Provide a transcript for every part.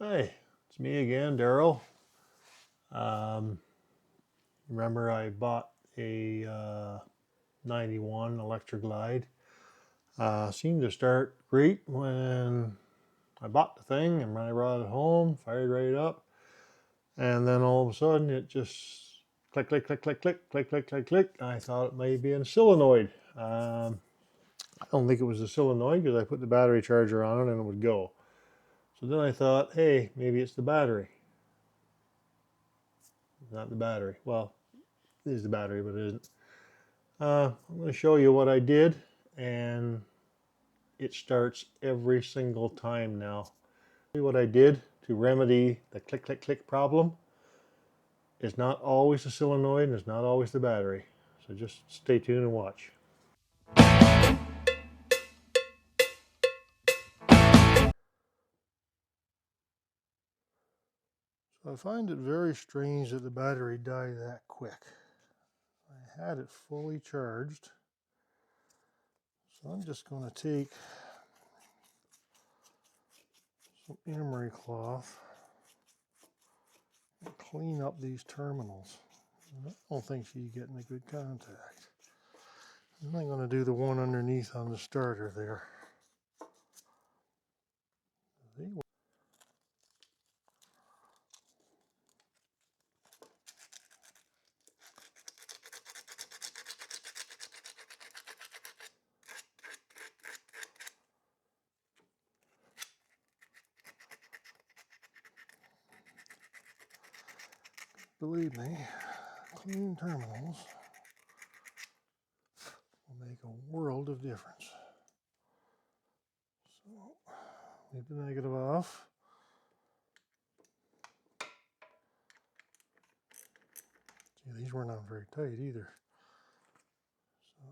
Hey, it's me again, Daryl. Um, Remember I bought a 91 Electra Glide. Seemed to start great when I bought the thing and when I brought it home, fired right up. And then all of a sudden it just click, click, click, click, click, click, click, click, click. I thought it might be a solenoid. I don't think it was a solenoid because I put the battery charger on it and it would go. So then I thought, hey, maybe it's the battery. Not the battery. Well, it is the battery, but it isn't. I'm going to show you what I did, and it starts every single time now. What I did to remedy the click, click, click problem is not always the solenoid and it's not always the battery. So just stay tuned and watch. So I find it very strange that the battery died that quick. I had it fully charged. So I'm just going to take some emery cloth and clean up these terminals. I don't think she's getting a good contact. And I'm going to do the one underneath on the starter there. Believe me, clean terminals will make a world of difference. So, leave the negative off. See, these weren't on very tight either. So,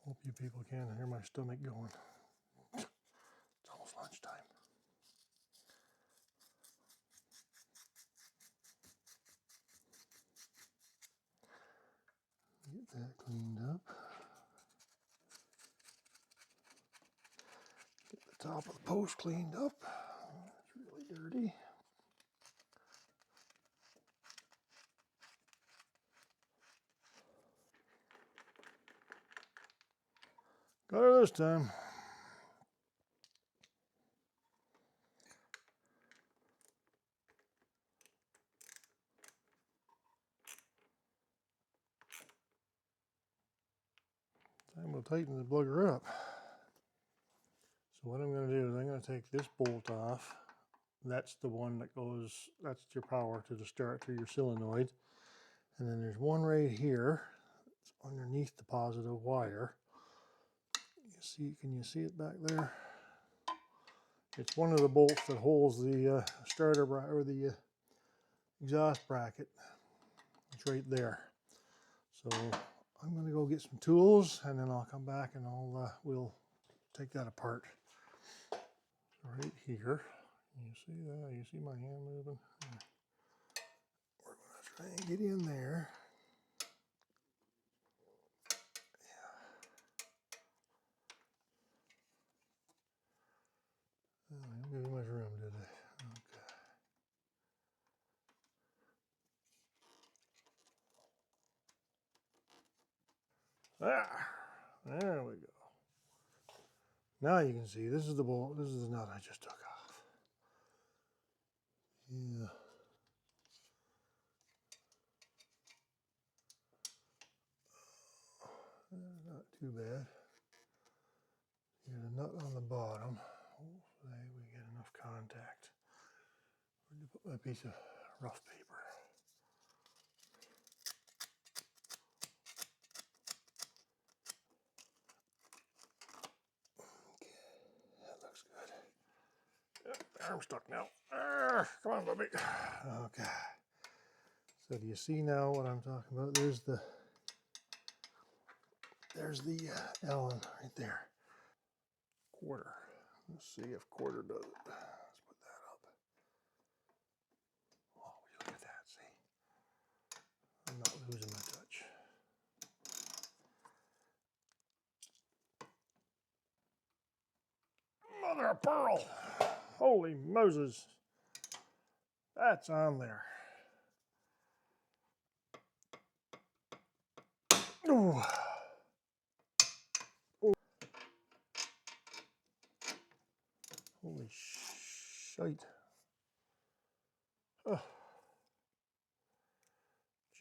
hope you people can hear my stomach going. It's almost lunchtime. Get that cleaned up. Get the top of the post cleaned up. It's really dirty. Got her this time. Time we'll tighten the blugger up. So what I'm going to do is I'm going to take this bolt off. That's the one that goes, that's your power to the start to your solenoid. And then there's one right here. It's underneath the positive wire. You see, can you see it back there? It's one of the bolts that holds the starter or the exhaust bracket. It's right there. So I'm going to go get some tools and then I'll come back and we'll take that apart. Right here, you see that? You see my hand moving? We're going to try and get in there. Oh, I don't give you much room, did I? Okay. There we go. Now you can see this is the bolt. This is the nut I just took off. Yeah. Not too bad. Get a nut on the bottom. Hopefully we get enough contact. I'm going to put my piece of rough paper. Okay, that looks good. Yep, arm's stuck now. Come on, baby. Okay. So do you see now what I'm talking about? There's the Allen right there. Quarter. Let's see if quarter does it. Let's put that up. Oh, we a pearl. Holy Moses. That's on there. Ooh. Holy shite. Oh.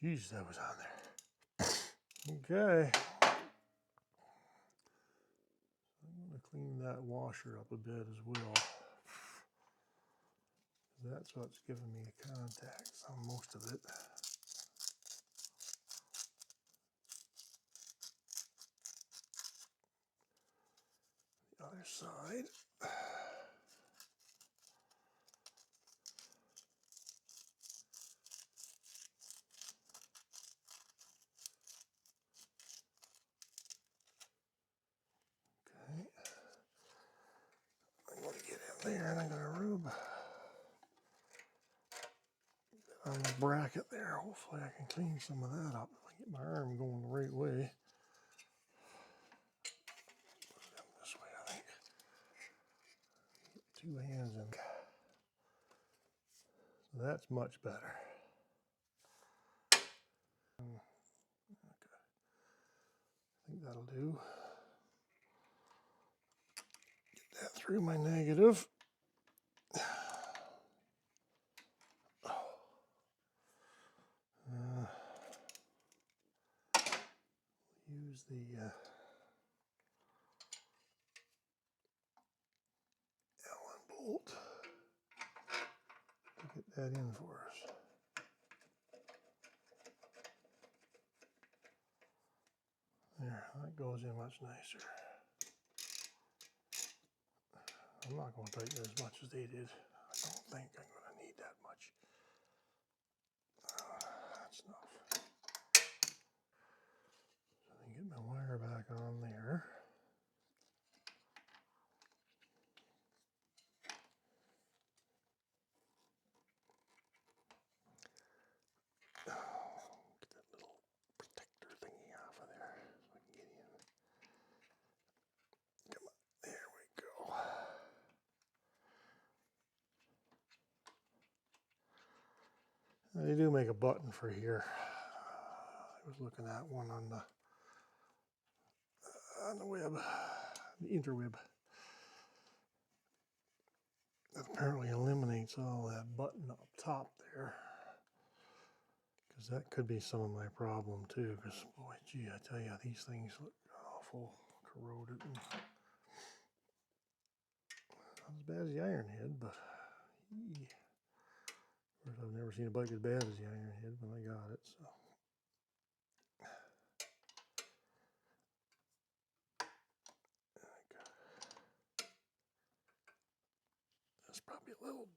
Jeez, that was on there. Okay. I'm going to clean that washer up a bit as well. That's what's giving me the contacts on most of it. The other side. Okay. I'm going to get in there and I'm going to rub on the bracket there. Hopefully I can clean some of that up if I get my arm going the right way. Put it in this way, I think. Get 2 hands in. So that's much better. Okay. I think that'll do. Get that through my negative. Use the Allen bolt to get that in for us. There, that goes in much nicer. I'm not going to tighten as much as they did. I don't think I'm going to need that much. That's enough. So I can get my wire back on there. Get that little protector thingy off of there so I can get in. Come on, there we go. They do make a button for here. I was looking at one on the web, the interweb. That apparently eliminates all that button up top there. Because that could be some of my problem too. Because boy, gee, I tell you, these things look awful corroded. And not as bad as the ironhead, but of course I've never seen a bike as bad as the ironhead when I got it. So. That's probably a little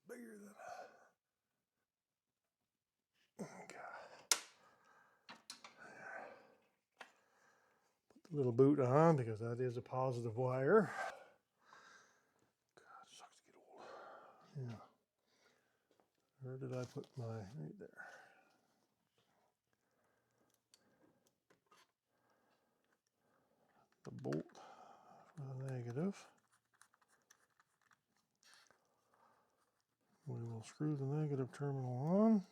bigger than Put the little boot on because that is a positive wire. God, it sucks to get old. Yeah. Where did I put my, right there. The bolt for the negative. We will screw the negative terminal on.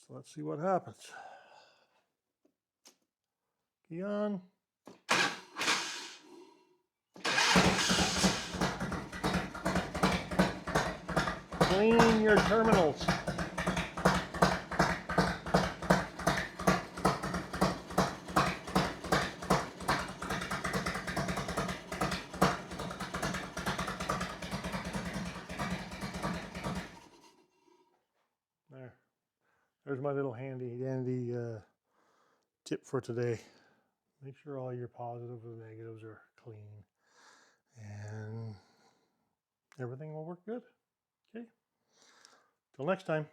So let's see what happens. Key on. Clean your terminals. There's my little handy dandy tip for today. Make sure all your positives and negatives are clean and everything will work good. Okay, till next time.